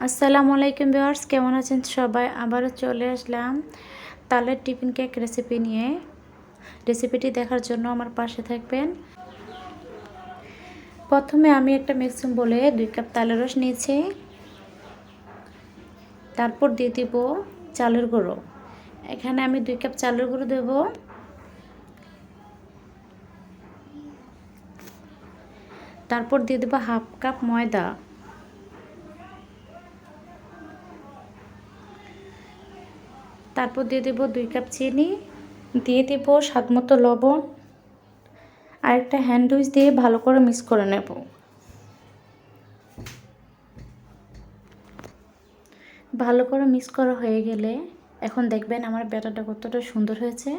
আসসালামু আলাইকুম ভিউয়ার্স, কেমন আছেন সবাই? আবারও চলে আসলাম তালের টিফিন কেক রেসিপি নিয়ে। রেসিপিটি দেখার জন্য আমার পাশে থাকবেন। প্রথমে আমি একটা মিক্সিং বলে 2 কাপ তালের রস নিয়েছি। তারপর দিয়ে দিব চালের গুঁড়ো। এখানে আমি 2 কাপ চালের গুঁড়ো দেব। তারপর দিয়ে দেব হাফ কাপ ময়দা। তারপর দিয়ে দেব 2 কাপ চিনি, দিয়ে দেব স্বাদমতো লবণ আর একটা হ্যান্ড উইচ দিয়ে ভালো করে মিক্স করে নেব। ভালো করে মিক্স করা হয়ে গেলে এখন দেখবেন আমার ব্যাটারটা কতটা সুন্দর হয়েছে।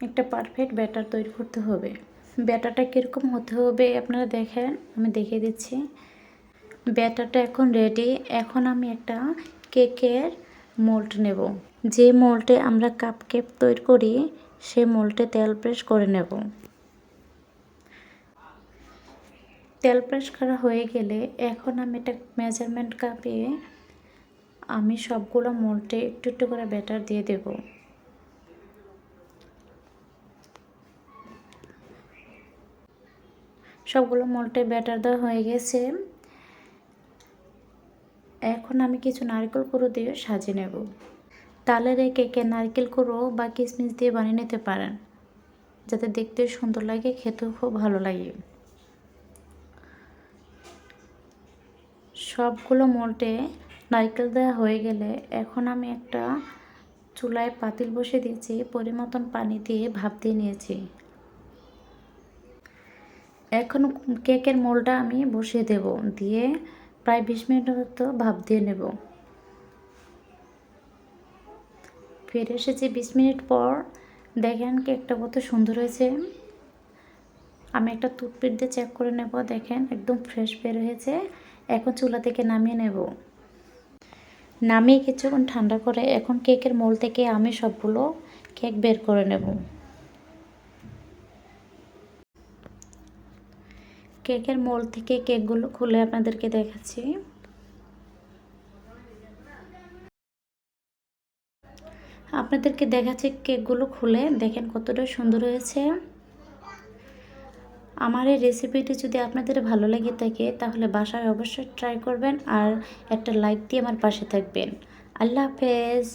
একটা পারফেক্ট ব্যাটার তৈরি করতে হবে। ব্যাটারটা কীরকম হতে হবে আপনারা দেখেন, আমি দেখিয়ে দিচ্ছি। ব্যাটারটা এখন রেডি। এখন আমি একটা কেকের মোল্ড নেব। যে মোল্ডে আমরা কাপ কেক তৈরি করি সেই মোল্ডে তেল প্রেস করে নেব। তেল প্রেস করা হয়ে গেলে এখন আমি একটা মেজারমেন্ট কাপে আমি সবগুলো মোল্ডে একটু একটু করে ব্যাটার দিয়ে দেব। সবগুলো মোল্ডে ব্যাটার দেওয়া হয়ে গেছে। এখন আমি কিছু নারকেল কুঁড়ো দিয়ে সাজিয়ে নেব। তালের এই কেকে নারকেল কুঁড়ো বা কিশমিশ দিয়ে বানিয়ে নিতে পারেন, যাতে দেখতে সুন্দর লাগে, খেতেও খুব ভালো লাগে। সবগুলো মোল্ডে নারকেল দেওয়া হয়ে গেলে এখন আমি একটা চুলায় পাতিল বসিয়ে দিয়েছি, পরিমতন পানি দিয়ে ভাপ দিয়ে নিয়েছি। এখন কেকের মোল্ডটা আমি বসিয়ে দেব, দিয়ে প্রায় 20 মিনিটের মতো ভাপ দিয়ে নেব। ফিরে এসেছি 20 মিনিট পর। দেখেন কেকটা কত সুন্দর হয়েছে। আমি একটা টুথপিক দিয়ে চেক করে নেব। দেখেন একদম ফ্রেশ বের হয়েছে। এখন চুলা থেকে নামিয়ে নেব। নামিয়ে কিছুক্ষণ ঠান্ডা করে এখন কেকের মোল্ড থেকে আমি সবগুলো কেক বের করে নেব। কেকের মোল্ড থেকে কেকগুলো খুলে আপনাদেরকে দেখাচ্ছি। আপনাদেরকে দেখাচ্ছি কেকগুলো খুলে, দেখেন কতটা সুন্দর হয়েছে। আমার এই রেসিপিটি যদি আপনাদের ভালো লেগে থাকে তাহলে বাসায় অবশ্যই ট্রাই করবেন আর একটা লাইক দিয়ে আমার পাশে থাকবেন। আল্লাহ হাফেজ।